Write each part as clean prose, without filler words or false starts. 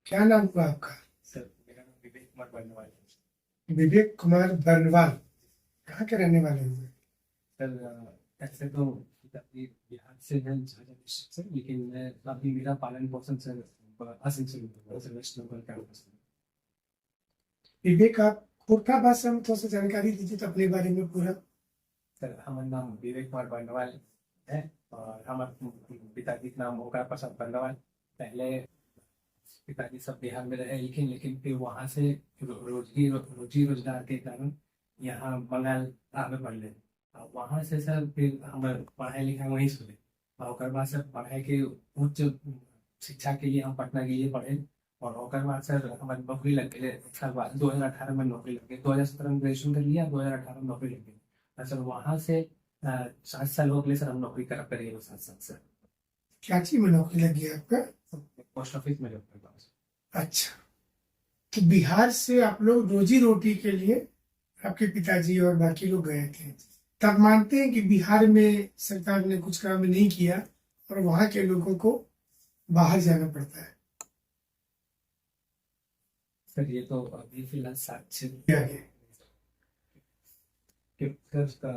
क्या नाम हुआ आपका? सर मेरा नाम विवेक कुमार बर्नवाल है। विवेक कुमार बर्नवाल। कहाँ के रहने वाले हुए? सर ऐसे तो पिताजी बिहार से हैं झाझा डिस्ट्रिक्ट से, लेकिन मैं अभी मेरा पालन पोषण sir Asansol sir west Bengal campus में। विवेक, आप खोरठा भाषा में थोड़ा सा जानकारी दीजिए तो अपने बारे में पूरा। सर हमारा नाम विवेक कुमार बर्नवाल है और हमारे पिताजी का नाम ओंकार प्रसाद बर्नवाल। पहले पिताजी सब बिहार में रहे, लेकिन फिर वहाँ से रोजी रोजगार के कारण यहाँ बंगाल आगे बढ़ गए। वहाँ से सर फिर हमारे पढ़ाई लिखाई वहीं से हुई और ओकर बाद सर पढ़ाई के उच्च शिक्षा के लिए हम पटना गए पढ़े। और ओकर बाद सर हमारी नौकरी लग गई एक साल बाद 2018 में नौकरी लग गई। 2017 में ग्रेजुएशन कर लिया, 2018 में नौकरी लग गई। और सर वहाँ से 7 साल हो गए सर हम नौकरी कर करिए 7 साल सर। क्या चीज में नौकरी लगी है आपका? पोस्ट ऑफिस में जॉब करता हूँ सर। अच्छा, तो बिहार से आप लोग रोजी रोटी के लिए आपके पिताजी और बाकी लोग गए थे, तब मानते हैं कि बिहार में सरकार ने कुछ काम नहीं किया और वहाँ के लोगों को बाहर जाना पड़ता है? सर ये तो अभी फिलहाल साक्ष्य क्या है? के उसका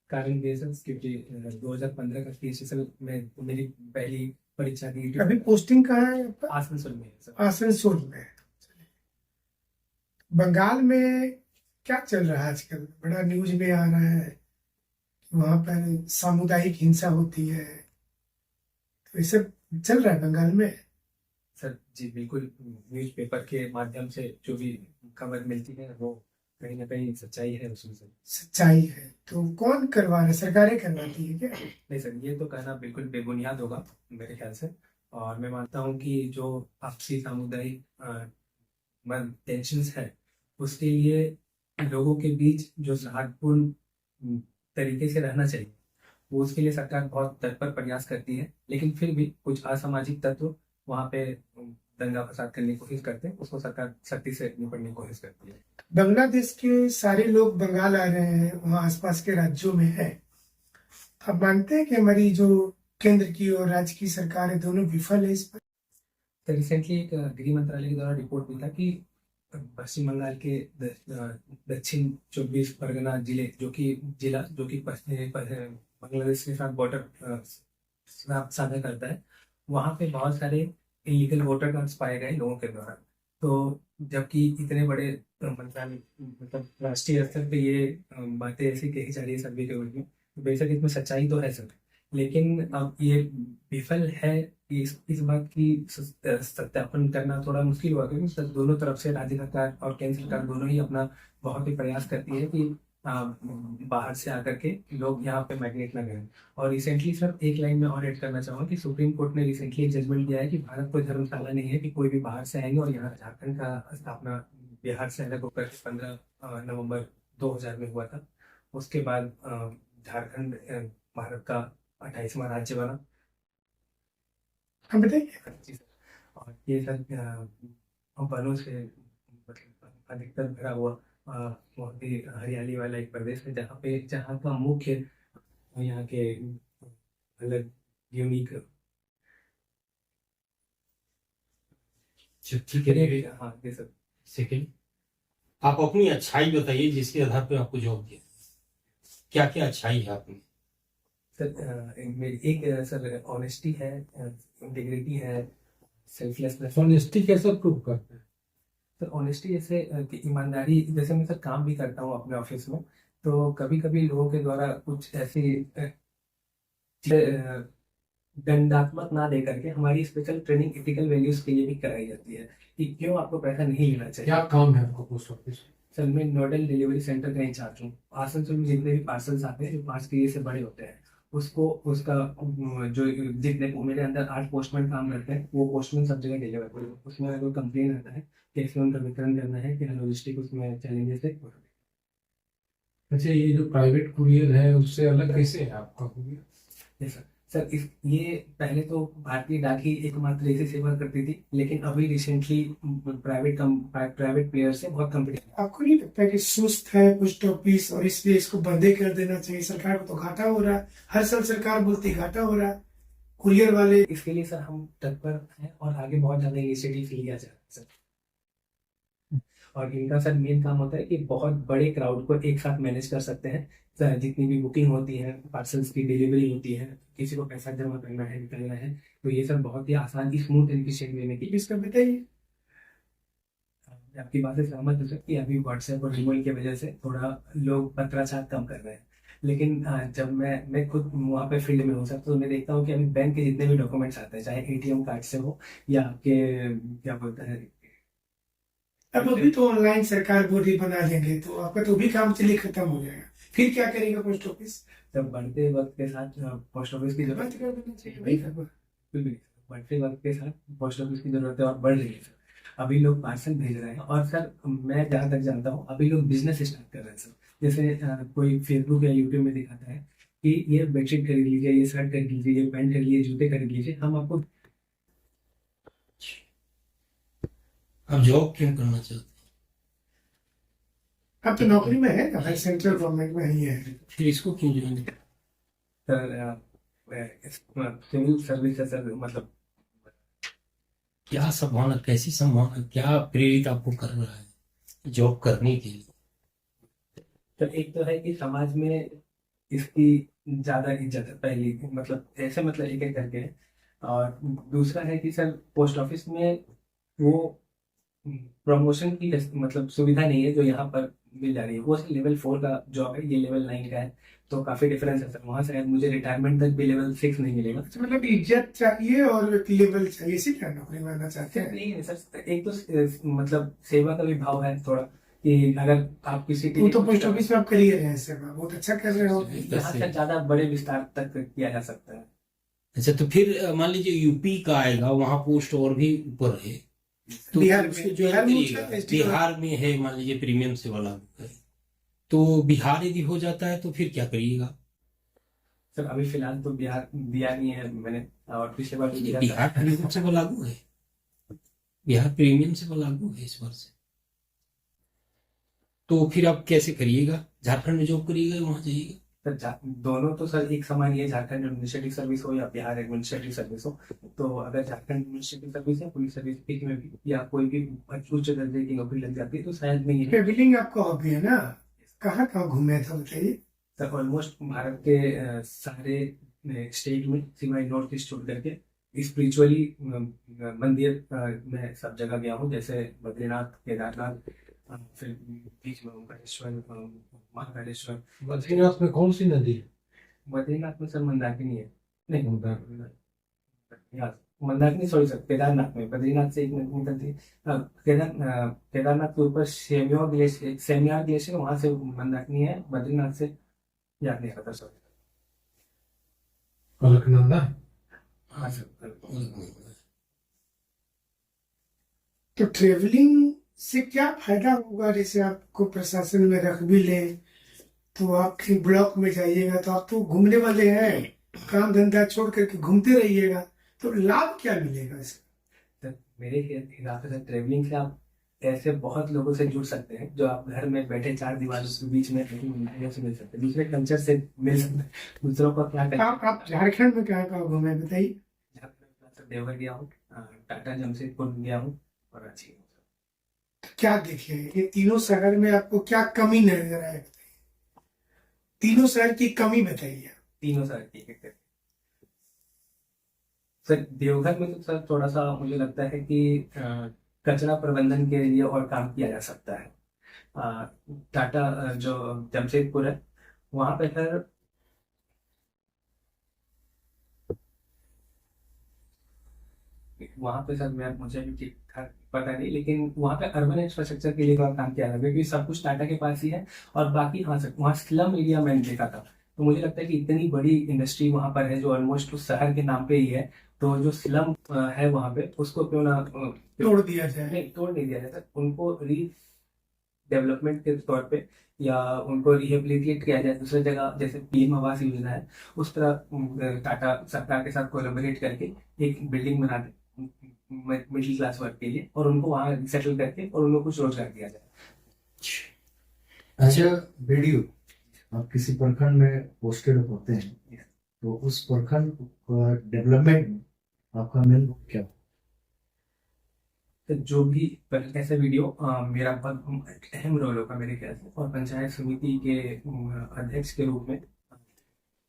कारण ये सर क्योंकि 2015 का केस सर मैं मेरी पहली परीक्षा दी थी। अभी पोस्टिंग कहाँ है आपका? आसनसोल में है सर। आसनसोल में। बंगाल में क्या चल रहा है आजकल? बड़ा न्यूज में आ रहा है कि वहां पर सामुदायिक हिंसा होती है, तो ये सब चल रहा है बंगाल में? सर जी बिल्कुल, न्यूज़पेपर के माध्यम से जो भी खबर मिलती है वो कहीं ना कहीं सच्चाई है उसमें से। सच्चाई है तो कौन करवा रहा है? सरकारें करवाती है क्या? नहीं सर, ये तो कहना बिल्कुल बेबुनियाद होगा मेरे ख्याल से। और मैं मानता हूँ कि जो आपसी सामुदायिक टेंशन है उसके लिए लोगों के बीच जो सौहार्दपूर्ण तरीके से रहना चाहिए, वो उसके लिए सरकार बहुत तत्पर प्रयास करती है। लेकिन फिर भी कुछ असामाजिक तत्व वहाँ पे दंगा फसाद करने की कोशिश करते हैं, उसको सरकार सख्ती से निपटने की कोशिश करती है। बांग्लादेश के सारे लोग बंगाल आ रहे हैं, वहाँ आसपास के राज्यों में है। आप मानते हैं कि हमारी जो केंद्र की और राज्य की सरकार है दोनों विफल है इस पर? तो रिसेंटली एक गृह मंत्रालय के द्वारा रिपोर्ट भी था कि पश्चिम बंगाल के दक्षिण 24 परगना जो कि बांग्लादेश के साथ बॉर्डर साझा करता है, वहाँ पे बहुत सारे इलीगल वोटर कार्ड्स पाए गए लोगों के द्वारा। तो जबकि इतने बड़े मंत्रालय मतलब राष्ट्रीय स्तर पे ये बातें ऐसी कही जा रही है सर्वे के रूप में, तो बेशक इसमें सच्चाई तो है सर, लेकिन अब ये विफल है। इस बात की सत्यापन करना थोड़ा मुश्किल हुआ, क्योंकि दोनों तरफ से राज्य सरकार और केंद्र सरकार दोनों ही अपना बहुत ही प्रयास करती है कि बाहर से आकर के लोग यहाँ पे माइग्रेट ना करें। और रिसेंटली सर एक लाइन में और ऐड करना चाहूँगा कि सुप्रीम कोर्ट ने रिसेंटली एक जजमेंट दिया है कि भारत कोई धर्मशाला नहीं है कि कोई भी बाहर से आएंगे। और यहाँ झारखंड का स्थापना बिहार से अलग होकर 15 नवंबर 2000 में हुआ था। उसके बाद झारखंड भारत का 28वां राज्य बना। हम बताइए। जी सर। और ये सर वनों से मतलब अधिकतर भरा हुआ बहुत ही हरियाली वाला एक प्रदेश है, जहाँ का मुख्य यहाँ के अलग यूनिक। ठीक है। हाँ ये सर। सेकंड, आप अपनी अच्छाई बताइए जिसके आधार पे आपको जॉब दिया। क्या क्या अच्छाई है आप में? सर मेरी एक सर ऑनेस्टी है, इंटीग्रिटी है, सेल्फलेसनेस। ऑनेस्टी कैसे प्रूव करते हैं? सर ऑनेस्टी जैसे कि ईमानदारी, जैसे मैं सर काम भी करता हूँ अपने ऑफिस में, तो कभी कभी लोगों के द्वारा कुछ ऐसी चीजें दंडात्मक ना दे करके हमारी स्पेशल ट्रेनिंग एथिकल वैल्यूज के लिए भी कराई जाती है कि क्यों आपको पैसा नहीं लेना चाहिए। क्या काम है आपका पोस्ट ऑफिस? सर मैं नोडल डिलीवरी सेंटर का इंचार्ज हूँ। आसनसोल में जितने भी पार्सल्स आते हैं जो 5 KG से बड़े होते हैं, उसको उसका जो जितने मेरे अंदर 8 पोस्टमैन काम करते हैं, वो पोस्टमैन सब जगह डिलीवर करते हैं। उसमें अगर कोई कंप्लेन आता है कैसे उनका वितरण करना है, क्या लॉजिस्टिक उसमें चैलेंजेस है। अच्छा, ये जो प्राइवेट कुरियर है उससे अलग कैसे है आपका कुरियर? जी सर। सर इस ये पहले तो भारतीय डाक ही एकमात्र ऐसी सेवा करती थी, लेकिन अभी रिसेंटली प्राइवेट प्लेयर से बहुत कंपटीशन। आपको नहीं लगता कि सुस्त है पोस्ट ऑफिस और इसलिए इसको बंदे कर देना चाहिए? सरकार को तो घाटा हो रहा है, हर साल सरकार बोलती है घाटा हो रहा है। कुरियर वाले इसके लिए सर हम तत्पर हैं और आगे बहुत ज्यादा इनिशिएटिव लिया जा रहा है सर। और इनका सर मेन काम होता है कि बहुत बड़े क्राउड को एक साथ मैनेज कर सकते हैं। सर जितनी भी बुकिंग होती है, पार्सल्स की डिलीवरी होती है, किसी को पैसा जमा करना है, निकलना है, तो ये सर बहुत ही आसान स्मूथ एंड एफिशिएंट वे में की। इसका बताइए। मैं आपकी बात से सहमत हूँ सर कि अभी व्हाट्सएप और ईमेल की वजह से थोड़ा लोग पत्राचार कम कर रहे हैं। लेकिन जब मैं खुद वहाँ पे फील्ड में हूँ सर, तो मैं देखता हूँ कि अभी बैंक के जितने भी डॉक्यूमेंट्स आते हैं, चाहे एटीएम कार्ड से हो या आपके क्या बोलते हैं, अब अभी तो ऑनलाइन सरकार बोर्ड ही बना देंगे तो आपका तो भी काम चलिए खत्म हो जाएगा, फिर क्या करेगा पोस्ट ऑफिस? जब बढ़ते वक्त के साथ पोस्ट ऑफिस की जरूरत बंद कर देना चाहिए वही भाई। सर, बिल्कुल भी नहीं सर। बढ़ते वक्त के साथ पोस्ट ऑफिस की जरूरत है और बढ़ रही है सर। अभी लोग पार्सल भेज रहे हैं और सर मैं जहाँ तक जानता हूँ अभी लोग बिजनेस स्टार्ट कर रहे हैं सर। जैसे कोई फेसबुक या यूट्यूब में दिखाता है कि ये बेडशीट खरीद लीजिए, ये शर्ट खरीद लीजिए, ये पैंट खरीद लीजिए, जूते खरीद लीजिए, हम आपको। आप जॉब क्यों करना चाहते हैं? अब तो नौकरी में है ना भाई, सेंट्रल गवर्नमेंट में ही है। फिर इसको क्यों ज्वाइन? सर सिविल सर्विस है सर, मतलब क्या संभावना, कैसी संभावना, क्या प्रेरित आपको कर रहा है जॉब करने के लिए? सर एक तो है कि समाज में इसकी ज्यादा इज्जत है पहली, मतलब ऐसे मतलब एक एक करके है। और दूसरा है कि सर पोस्ट ऑफिस में वो प्रमोशन की मतलब सुविधा नहीं है जो यहाँ पर मिल जा रही है। वो लेवल 4 का जॉब है, ये लेवल 9 का है, तो काफी डिफरेंस है सर। वहाँ शायद मुझे रिटायरमेंट तक भी लेवल 6 नहीं मिलेगा। तो मतलब इज्जत चाहिए और एक लेवल चाहिए, इसीलिए नौकरी में आना चाहते सिर्फ हैं। नहीं है सर, एक तो मतलब सेवा का भी भाव है थोड़ा, कि अगर आप किसी के वो लिए तो पोस्ट ऑफिस में आप कर ही रहे हैं सेवा, बहुत अच्छा कर रहे हो। यहाँ से ज्यादा बड़े विस्तार तक किया जा सकता है। अच्छा, तो फिर मान लीजिए यूपी का आएगा, वहां पोस्ट और भी ऊपर है, तो बिहार फिर में- उसको ज्वाइन बिहार में करिएगा। उसका ST बिहार में है, मान लीजिए प्रीमियम से वाला है, तो बिहार यदि हो जाता है तो फिर क्या करिएगा? सर अभी फिलहाल तो बिहार दिया नहीं है मैंने, और पिछले बार भी दिया था। बिहार प्रीमियम से वो लागू है, बिहार प्रीमियम से वो लागू है इस वर्ष से। तो फिर आप कैसे करिएगा? झारखंड में जॉब करिएगा, वहां जाइएगा? सर दोनों तो सर एक समान ही है, झारखंड एडमिनिस्ट्रेटिव सर्विस हो या बिहार एडमिनिस्ट्रेटिव सर्विस हो। तो अगर झारखंड एडमिनिस्ट्रेटिव सर्विस या पुलिस सर्विस एक में भी या कोई भी उच्च दर्जे की नौकरी लग जाती है तो शायद में ये ट्रेवलिंग आपका हॉबी है ना, कहाँ कहाँ घूमे थे बताइए। सर ऑलमोस्ट भारत के सारे स्टेट में सिवाय नॉर्थ ईस्ट छोड़ करके स्पिरिचुअली मंदिर मैं सब जगह गया हूँ, जैसे बद्रीनाथ, केदारनाथ, फिर बीच में ओमकारेश्वर, महाकालेश्वर। बद्रीनाथ में कौन सी नदी है? बद्रीनाथ में सर मंदाकिनी है, नहीं यार मंदाकिनी, सॉरी सर, केदारनाथ में। बद्रीनाथ से एक नदी निकलती है, केदारनाथ के ऊपर सेमियार ग्लेशियर, वहां से मंदाकिनी है। बद्रीनाथ से याद नहीं आता सर। अलकनंदा। हाँ सर। तो ट्रेवलिंग से क्या फायदा होगा? जैसे आपको प्रशासन में रख भी ले तो आप कहीं ब्लॉक में जाइएगा तो आप तो घूमने वाले हैं, काम धंधा छोड़ करके घूमते रहिएगा, तो लाभ क्या मिलेगा इसका? तो मेरे हिसाब से ट्रेवलिंग से आप ऐसे बहुत लोगों से जुड़ सकते हैं जो आप घर में बैठे चार दीवारों के बीच में नहीं से मिल सकते, दूसरे कल्चर से मिल सकते हैं, दूसरों को क्या आप झारखंड में कहाँ कहाँ घूमे बताइए। देवघर गया हूँ, टाटा जमशेदपुर गया हूँ और रांची। क्या देखे ये तीनों शहर में, आपको क्या कमी नजर आए? तीनों शहर की कमी बताइए। तीनों शहर की एक एक। सर देवघर में तो सर थोड़ा सा मुझे लगता है कि कचरा प्रबंधन के लिए और काम किया जा सकता है। टाटा जो जमशेदपुर है वहां पे सर मुझे भी ठीक ठाक पता नहीं, लेकिन वहाँ पे अर्बन इंफ्रास्ट्रक्चर के लिए थोड़ा काम किया था क्योंकि सब कुछ टाटा के पास ही है। और बाकी हाँ सर, वहाँ स्लम एरिया मैंने देखा था, तो मुझे लगता है कि इतनी बड़ी इंडस्ट्री वहाँ पर है जो ऑलमोस्ट उस शहर के नाम पे ही है, तो जो स्लम है वहाँ पे उसको क्यों ना तोड़ दिया जाए। नहीं, तोड़ नहीं दिया जाता, उनको री डेवलपमेंट के तौर पे या उनको रिहेबिलिटेट किया जाए दूसरी जगह, जैसे पीएम आवास योजना है उस तरह टाटा सरकार के साथ कोलैबोरेट करके एक बिल्डिंग बना दे मिडिल क्लास वर्ग के लिए और उनको वहां सेटल करके और उनको कुछ रोजगार दिया जाए। अच्छा वीडियो, आप किसी प्रखंड में पोस्टेड होते हैं तो उस प्रखंड डेवलपमेंट में आपका मेन रोल क्या? तो जो भी ऐसा वीडियो मेरा बहुत अहम रोल होगा मेरे ख्याल से, और पंचायत समिति के अध्यक्ष के रूप में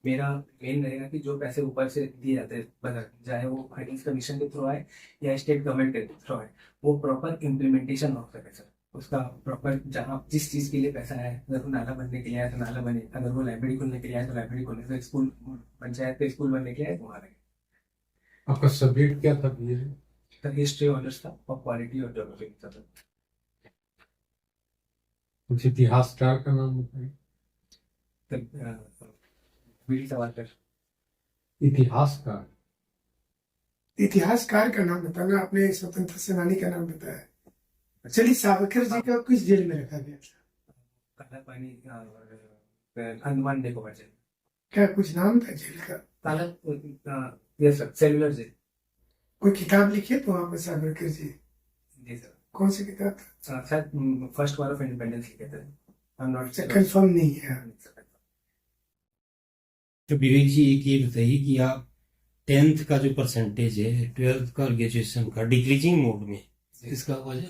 मेरा मेन रहेगा कि जो पैसे ऊपर से दिए जाते हैं बजट, चाहे वो फाइनेंस कमीशन के थ्रू आए या स्टेट गवर्नमेंट के थ्रू आए, वो प्रॉपर इम्प्लीमेंटेशन हो सके सर। उसका प्रॉपर जहाँ जिस चीज़ के लिए पैसा है, अगर वो नाला बनने के लिए आया तो नाला बने, अगर वो लाइब्रेरी खोलने के लिए आया तो लाइब्रेरी खोलने, तो स्कूल पंचायत के स्कूल बनने के लिए आए तो वहाँ लगे। आपका सब्जेक्ट क्या था ये? तो हिस्ट्री ऑनर्स था और क्वालिटी और ज्योग्राफी था सर। कुछ इतिहासकार का नाम बताइए। तो वीर सावरकर। इतिहासकार। इतिहासकार का नाम बताना, आपने स्वतंत्रता सेनानी का नाम बताया। चलिए, सावरकर जी का किस जेल में रखा गया था? काला पानी और अंडमान निकोबार जेल। क्या कुछ नाम था जेल का? काला, यस सर, सेलुलर जेल। कोई किताब लिखी है तो वहां पर सावरकर जी? जी सर। कौन सी किताब था? शायद फर्स्ट वॉर ऑफ इंडिपेंडेंस लिखे थे। आई एम नॉट कंफर्म नहीं है। तो विवेक जी एक ये बताइए कि आप 10th का जो परसेंटेज है, 12th का और ग्रेजुएशन का डिक्रीजिंग मोड में, इसका वजह?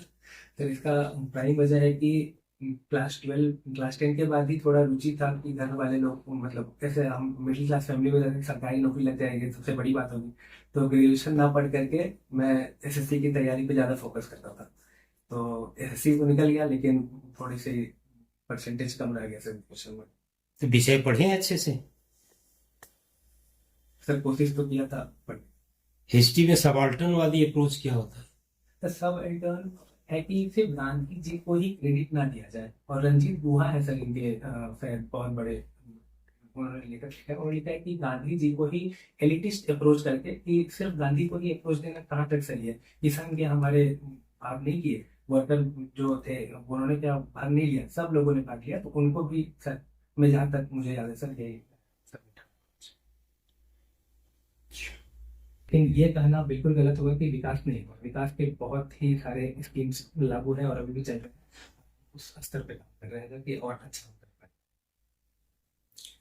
तो इसका प्राइम वजह है कि क्लास 10 के बाद ही थोड़ा रुचि था कि घर वाले लोग, मतलब कैसे हम मिडिल क्लास फैमिली में रहते, सरकारी नौकरी लग जाएगी सबसे बड़ी बात होगी, तो ग्रेजुएशन ना पढ़ करके मैं एसएससी की तैयारी पे ज़्यादा फोकस करता था। तो एसएससी तो निकल गया, लेकिन थोड़ी सी परसेंटेज कम रह गया सर ग्रेजुएशन में। तो विषय पढ़े अच्छे से? सर कोशिश तो किया था, बट हिस्ट्री में सबाल्टर्न वादी अप्रोच क्या होता है? तो सब इंटर्न है कि सिर्फ गांधी जी को ही क्रेडिट ना दिया जाए, और रंजीत गुहा है सर इनके शायद बहुत बड़े, उन्होंने लिखा है, उन्होंने लिखा है कि गांधी जी को ही एलिटिस्ट अप्रोच करके, कि सिर्फ गांधी को ही अप्रोच देना कहाँ तक सही है। किसान के हमारे भाग नहीं किए, वर्कर जो थे उन्होंने क्या भाग नहीं लिया, सब लोगों ने भाग लिया, तो उनको भी सर, मैं जहाँ तक मुझे याद है सर यही सर। लेकिन ये कहना बिल्कुल गलत होगा कि विकास नहीं हुआ। विकास के बहुत ही सारे स्कीम्स लागू हैं और अभी भी चल रहे हैं, उस स्तर पे काम कर रहे हैं कि और अच्छा कर पाए।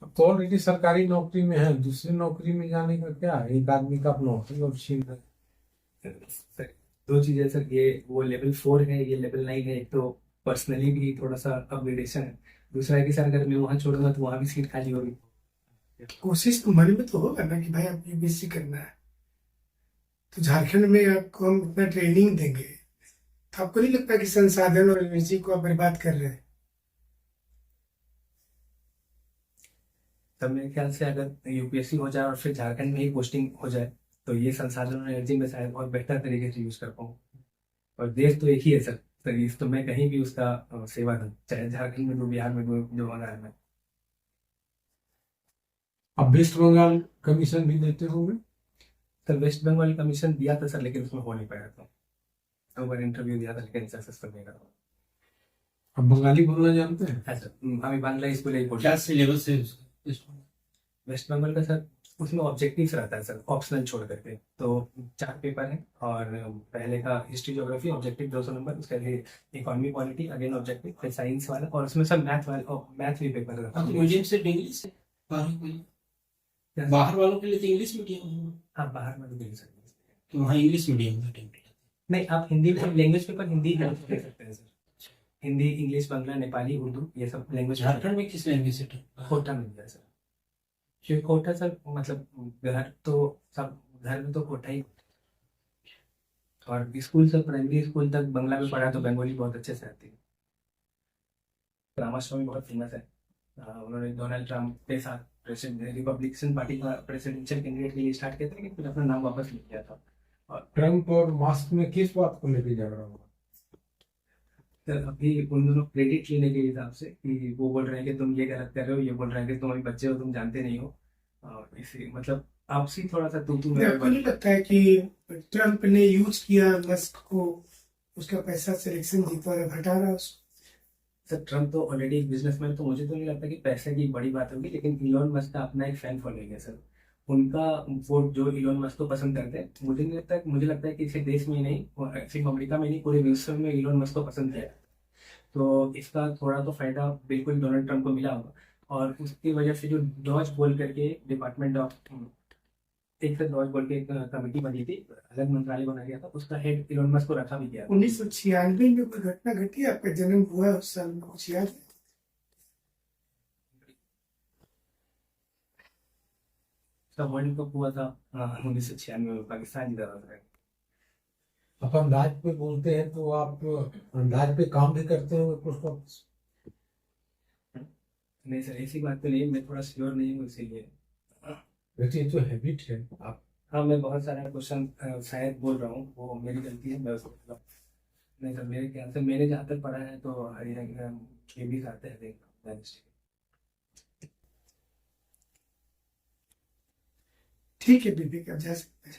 अब तो ऑलरेडी सरकारी नौकरी में है, दूसरी नौकरी में जाने का क्या है? एक आदमी का नौकरी और छीन रहे। सर दो चीजें सर, ये वो लेवल 4 है, ये लेवल 9 है। एक तो पर्सनली भी थोड़ा सा अपग्रेडेशन है, दूसरा है कि सर अगर मैं वहाँ छोड़ूंगा तो वहाँ भी सीट खाली होगी। कोशिश तुम्हारे में तो होगा ना कि भाई आप यूपीएससी करना है, तो झारखंड में आपको हम इतना ट्रेनिंग देंगे, तो आपको नहीं लगता कि संसाधन और एनर्जी को आप बर्बाद कर रहे हैं? तब मेरे ख्याल से अगर यूपीएससी हो जाए और फिर झारखंड में ही पोस्टिंग हो जाए, तो ये संसाधन और एनर्जी में शायद और बेहतर तरीके से यूज कर पाऊँ। और देश तो एक ही है सर, तो इस तो मैं कहीं भी उसका सेवा दूँ, चाहे झारखंड में दूँ, बिहार में दूँ, जो होना है मैं। अब वेस्ट बंगाल कमीशन भी देते होंगे? सर वेस्ट बंगाल कमीशन दिया था सर, लेकिन उसमें हो नहीं पाया था। 2 बार इंटरव्यू दिया था, लेकिन सक्सेसफुल नहीं रहा। अब बंगाली बोलना जानते हैं? हाँ सर, हमें बांग्ला स्कूल क्या सिलेबस है उसका? वेस्ट बंगाल का सर, उसमें ऑब्जेक्टिव्स रहता है सर, ऑप्शनल छोड़ करके। तो 4 पेपर है, और पहले का हिस्ट्री ज्योग्राफी ऑब्जेक्टिव 200 नंबर, उसके लिए इकोनॉमी पॉलिटी अगेन ऑब्जेक्टिव, फिर साइंस वाला, और उसमें सब मैथ वाला, और मैथ भी पेपर रहता अब है। मीडियम से इंग्लिश है बाहर वालों के लिए, तो इंग्लिश मीडियम है। हाँ बाहर में भी दे सकते हैं। तो वहाँ इंग्लिश मीडियम का टेम्पलेट नहीं, आप हिंदी में लैंग्वेज पेपर हिंदी में दे सकते हैं सर। हिंदी, इंग्लिश, बांग्ला, नेपाली, उर्दू, ये सब लैंग्वेज। झारखंड में किस लैंग्वेज से कोटा मिल गया सर, क्योंकि कोटा सर मतलब घर तो सब, घर में तो कोटा ही, और स्कूल से प्राइमरी स्कूल तक बंगला में पढ़ा, तो बंगाली बहुत अच्छे से आती है। रामास्वामी बहुत फेमस है, उन्होंने डोनाल्ड ट्रम्प के साथ रिपब्लिकन पार्टी का प्रेसिडेंशियल कैंडिडेट के लिए स्टार्ट किया था, लेकिन फिर अपना नाम वापस ले लिया था। और ट्रम्प और मास्क में किस बात को लेकर झगड़ा हुआ? सर अभी उन दोनों क्रेडिट लेने के हिसाब से, कि वो बोल रहे हैं कि तुम ये गलत कर रहे हो, ये बोल रहे हैं कि तुम अभी बच्चे हो, तुम जानते नहीं हो, और इसी मतलब आपसी थोड़ा सा तू आपको नहीं लगता है कि ट्रम्प ने यूज किया मस्क को, उसका पैसा सिलेक्शन जीता और हटा रहा उसको? सर ट्रम्प तो ऑलरेडी एक बिजनेसमैन, तो मुझे तो नहीं लगता कि पैसे की बड़ी बात होगी, लेकिन इलॉन मस्क का अपना एक फैन फॉलोइंग है सर। उनका वोट जो इलॉन मस्क को पसंद करते हैं, मुझे नहीं लगता, मुझे लगता है कि सिर्फ देश में ही नहीं, सिर्फ अमेरिका में नहीं, पूरे विश्व में इलॉन मस्क को पसंद किया। तो इसका थोड़ा तो फायदा बिल्कुल डोनाल्ड ट्रम्प को मिला होगा। और उसकी वजह से जो डॉज बोल करके डिपार्टमेंट ऑफ एक डॉज बोल के एक कमेटी बनी थी, अलग मंत्रालय बनाया गया था, उसका हेड इलोन मस्क को रखा भी गया था। 1996 में कोई घटना घटी, आपका जन्म हुआ है उस साल में, कुछ याद है? वर्ल्ड कप हुआ था 1996 में, पाकिस्तान जीता था। आप अंदाज पे बोलते हैं तो आप अंदाज पे काम भी करते हो पोस्ट ऑफिस? नहीं सर, ऐसी बात तो नहीं, मैं थोड़ा श्योर नहीं हूँ इसीलिए। वैसे ये तो हैबिट है आप। हाँ, मैं बहुत सारा क्वेश्चन शायद बोल रहा हूँ, वो मेरी गलती है, मैं उसको नहीं सर, मेरे ख्याल से मैंने जहाँ तक पढ़ा है तो हरियाणा के भी आते हैं डायनेस्टी। ठीक है, बीबी, आप जा सकते हैं।